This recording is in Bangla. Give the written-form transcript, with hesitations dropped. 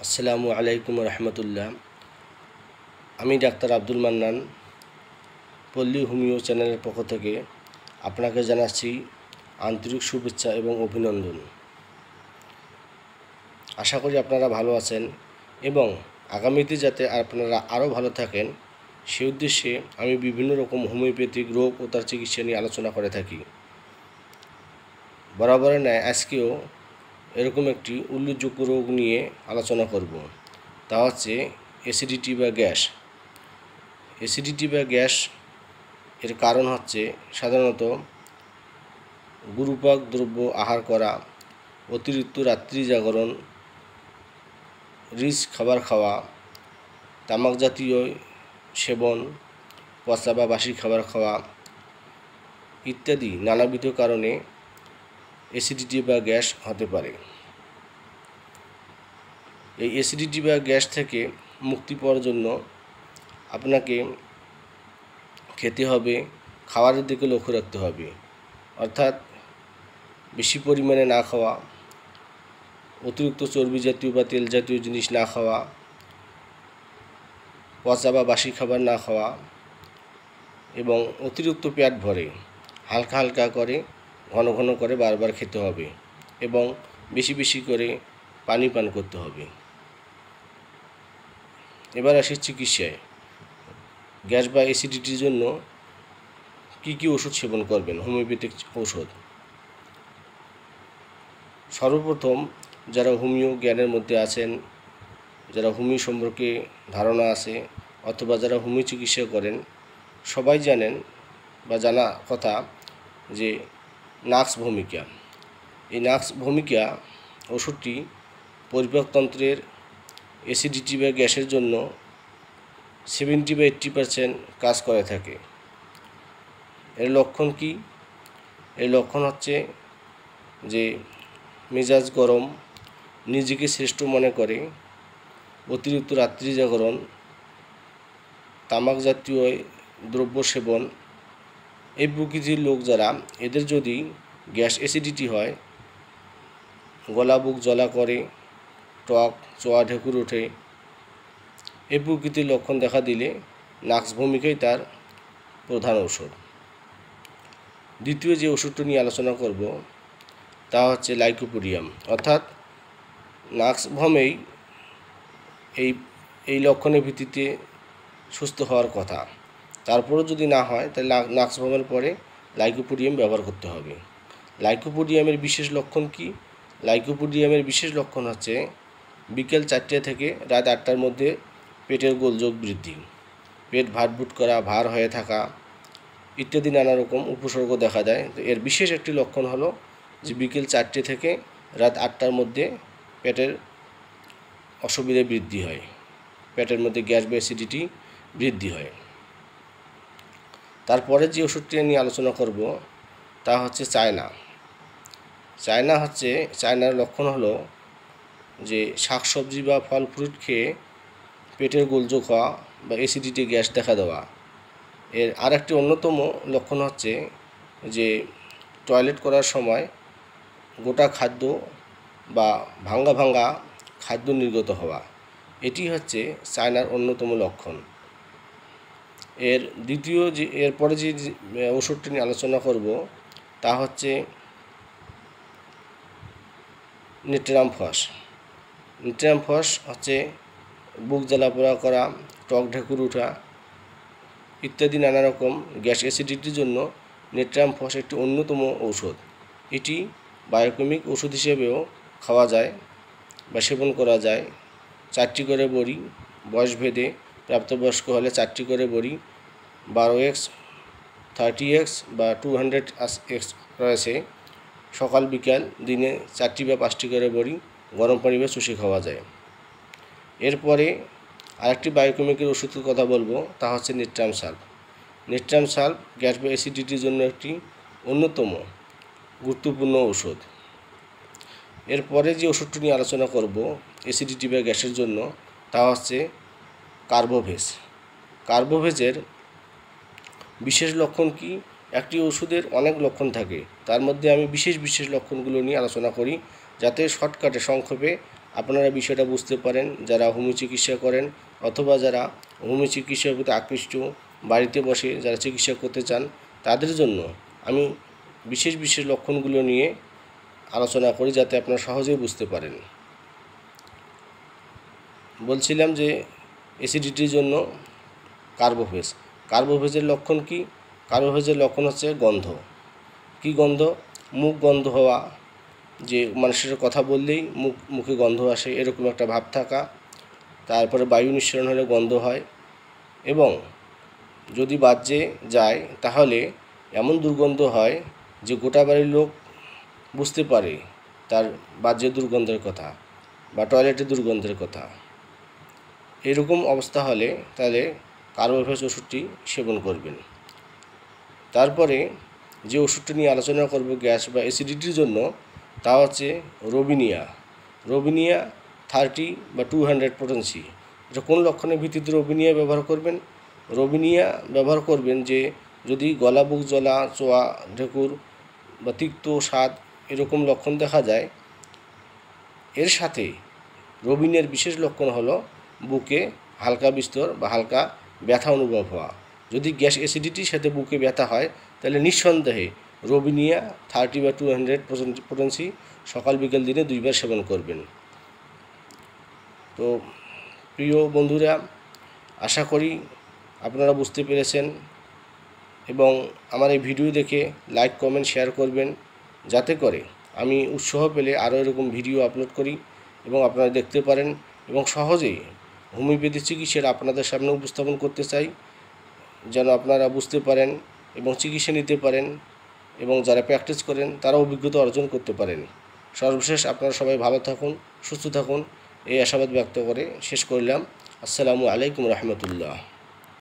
আসসালামু আলাইকুম রহমতুল্লাহ। আমি ডাক্তার আব্দুল মান্নান, পল্লী হোমিও চ্যানেলের পক্ষ থেকে আপনাকে জানাচ্ছি আন্তরিক শুভেচ্ছা এবং অভিনন্দন। আশা করি আপনারা ভালো আছেন এবং আগামীতে যাতে আপনারা আরও ভালো থাকেন সেই উদ্দেশ্যে আমি বিভিন্ন রকম হোমিওপ্যাথিক রোগ ও তার চিকিৎসা নিয়ে আলোচনা করে থাকি। বরাবরের ন্যায় আজকেও এরকম একটি উল্লেখযোগ্য রোগ নিয়ে আলোচনা করব, তা হচ্ছে অ্যাসিডিটি বা গ্যাস। অ্যাসিডিটি বা গ্যাস এর কারণ হচ্ছে সাধারণত গুরুপাক দ্রব্য আহার করা, অতিরিক্ত রাত্রি জাগরণ, রিচ খাবার খাওয়া, তামাক জাতীয় সেবন, পচা বা বাসি খাবার খাওয়া ইত্যাদি নানাবিধ কারণে অ্যাসিডিটি বা গ্যাস হতে পারে। এই অ্যাসিডিটি বা গ্যাস থেকে মুক্তি পাওয়ার জন্য আপনাকে খেতে হবে, খাবারের দিকে লক্ষ্য রাখতে হবে, অর্থাৎ বেশি পরিমাণে না খাওয়া, অতিরিক্ত চর্বি জাতীয় বা তেল জাতীয় জিনিস না খাওয়া, পচা বা বাসি খাবার না খাওয়া এবং অতিরিক্ত পেট ভরে হালকা হালকা করে ঘন ঘন করে বারবার খেতে হবে এবং বেশি বেশি করে পানি পান করতে হবে। এবার আসি চিকিৎসায়। গ্যাস বা অ্যাসিডিটির জন্য কি কি ওষুধ সেবন করবেন? হোমিওপ্যাথিক ঔষধ। সর্বপ্রথম যারা হোমিও জ্ঞানের মধ্যে আছেন, যারা হোমিও সম্পর্কে ধারণা আছে অথবা যারা হোমিও চিকিৎসা করেন, সবাই জানেন বা জানা কথা যে নাক্স ভূমিকা। এই নাক্স ভূমিকা ওষুধটি পরিপাকতন্ত্রের অ্যাসিডিটি বা গ্যাসের জন্য 70 বা 80% কাজ করে থাকে। এর লক্ষণ কি? এর লক্ষণ হচ্ছে যে মেজাজ গরম, নিজেকে শ্রেষ্ঠ মনে করে, অতিরিক্ত রাত্রি জাগরণ, তামাক জাতীয় দ্রব্য সেবন। এই প্রকৃতির লোক যারা, এদের যদি গ্যাস অ্যাসিডিটি হয়, গলা বুক জ্বলা করে, টক চোয়া ঢেকুর ওঠে, এই প্রকৃতির লক্ষণ দেখা দিলে নাক্স ভূমিকাই তার প্রধান ঔষধ। দ্বিতীয় যে ওষুধটি নিয়ে আলোচনা করব তা হচ্ছে লাইকোপোডিয়াম, অর্থাৎ নাক্স ভমেই এই লক্ষণের ভিত্তিতে সুস্থ হওয়ার কথা। তারপরেও যদি না হয় তাহলে নাক্স ভমের পরে লাইকোপোডিয়াম ব্যবহার করতে হবে। লাইকোপোডিয়ামের বিশেষ লক্ষণ কি? লাইকোপোডিয়ামের বিশেষ লক্ষণ হচ্ছে বিকেল 4টে থেকে রাত 8টার মধ্যে পেটের গোলযোগ বৃদ্ধি, পেট ভাটভুট করা, ভার হয়ে থাকা ইত্যাদি নানা রকম উপসর্গ দেখা দেয়। তো এর বিশেষ একটি লক্ষণ হলো যে বিকেল 4টে থেকে রাত 8টার মধ্যে পেটের অসুবিধা বৃদ্ধি হয়, পেটের মধ্যে গ্যাস বা অ্যাসিডিটি বৃদ্ধি হয়। তারপরে যে ওষুধটি নিয়ে আলোচনা করব তা হচ্ছে চায়না। চায়নার লক্ষণ হলো যে শাকসবজি বা ফল ফ্রুট খেয়ে পেটের গোলযোগ হওয়া বা অ্যাসিডিটি গ্যাস দেখা দেওয়া। এর আরেকটি অন্যতম লক্ষণ হচ্ছে যে টয়লেট করার সময় গোটা খাদ্য বা ভাঙ্গা ভাঙ্গা খাদ্য নির্গত হওয়া। এটি হচ্ছে চায়নার অন্যতম লক্ষণ। এরপরে যে ওষুধটি নিয়ে আলোচনা করব তা হচ্ছে নিট্রামফস। নিট্রামফস হচ্ছে বুক জ্বালাপোড়া করা, টক ঢেকুর ওঠা ইত্যাদি নানা রকম গ্যাস অ্যাসিডিটির জন্য নিট্রামফস একটি অন্যতম ঔষধ। এটি বায়োকেমিক ওষুধ হিসেবেও খাওয়া যায় বা সেবন করা যায়। 4টি করে বড়ি, বয়সভেদে প্রাপ্তবয়স্ক হলে 4টি করে বড়ি, 12x, 30x বা 200x রয়েছে। সকাল বিকাল দিনে 4টি বা 5টি করে বড়ি গরম পানি বা চুষে খাওয়া যায়। এরপরে আরেকটি বায়োকেমিকের ওষুধের কথা বলবো, তা হচ্ছে নিট্রাম সাল্ফ। নিট্রাম সাল্ফ গ্যাস বা অ্যাসিডিটির জন্য একটি অন্যতম গুরুত্বপূর্ণ ওষুধ। এরপরে যে ওষুধটি নিয়ে আলোচনা করব অ্যাসিডিটি বা গ্যাসের জন্য তা হচ্ছে কার্বোভেজ। কার্বোভেজের বিশেষ লক্ষণ কি? একটি ওষুধের অনেক লক্ষণ থাকে, তার মধ্যে আমি বিশেষ লক্ষণগুলো নিয়ে আলোচনা করি যাতে শর্টকাটে সংক্ষেপে আপনারা বিষয়টা বুঝতে পারেন যারা হোমিও চিকিৎসা করেন অথবা যারা হোমিও চিকিৎসার প্রতি আকৃষ্ট, বাড়িতে বসে যারা চিকিৎসা করতে চান, তাদের জন্য আমি বিশেষ বিশেষ লক্ষণগুলো নিয়ে আলোচনা করি যাতে আপনারা সহজেই বুঝতে পারেন। বলছিলাম যে অ্যাসিডিটির জন্য কার্বোফেজ। কার্বোফেজের লক্ষণ কি? কার্বোফেজের লক্ষণ হচ্ছে গন্ধ। কি গন্ধ? মুখ গন্ধ হওয়া, যে মানুষের কথা বললেই মুখে গন্ধ আসে এরকম একটা ভাব থাকা, তারপরে বায়ু নিঃসরণ হলে গন্ধ হয়, এবং যদি বাজ্যে যায় তাহলে এমন দুর্গন্ধ হয় যে গোটা বাড়ির লোক বুঝতে পারে তার বাজ্যের দুর্গন্ধের কথা বা টয়লেটের দুর্গন্ধের কথা। এরকম অবস্থা হলে তাহলে কার্বোফেজ ওষুধটি সেবন করবেন। তারপরে যে ওষুধটি নিয়ে আলোচনা করব গ্যাস বা অ্যাসিডিটির জন্য, তা হচ্ছে রোবিনিয়া। রোবিনিয়া 30 বা 200 পোটেন্সি। এটা কোন লক্ষণের ভিত্তিতে রোবিনিয়া ব্যবহার করবেন? রোবিনিয়া ব্যবহার করবেন যে যদি গলা বুক জ্বলা, চোয়া ঢেকুর বা তিক্ত স্বাদ এরকম লক্ষণ দেখা যায়। এর সাথে রোবিনিয়ার বিশেষ লক্ষণ হলো বুকে হালকা বিস্তর বা হালকা ব্যথা অনুভব হওয়া। যদি গ্যাস অ্যাসিডিটির সাথে বুকে ব্যথা হয় তাহলে নিঃসন্দেহে রোবিনিয়া 30 বা 200 পোটেন্সি সকাল বিকেল দিনে 2 বার সেবন করবেন। তো প্রিয় বন্ধুরা, আশা করি আপনারা বুঝতে পেরেছেন এবং আমার এই ভিডিও দেখে লাইক, কমেন্ট, শেয়ার করবেন যাতে করে আমি উৎসাহ পেলে আরও এরকম ভিডিও আপলোড করি এবং আপনারা দেখতে পারেন এবং সহজেই হোমিওপ্যাথি চিকিৎসার আপনাদের সামনে উপস্থাপন করতে চাই, যেন আপনারা বুঝতে পারেন এবং চিকিৎসা নিতে পারেন এবং যারা প্র্যাকটিস করেন তারা অভিজ্ঞতা অর্জন করতে পারেন। সর্বশেষ আপনারা সবাই ভালো থাকুন, সুস্থ থাকুন, এই আশাবাদ ব্যক্ত করে শেষ করলাম। আসসালামু আলাইকুম রহমতুল্লাহ।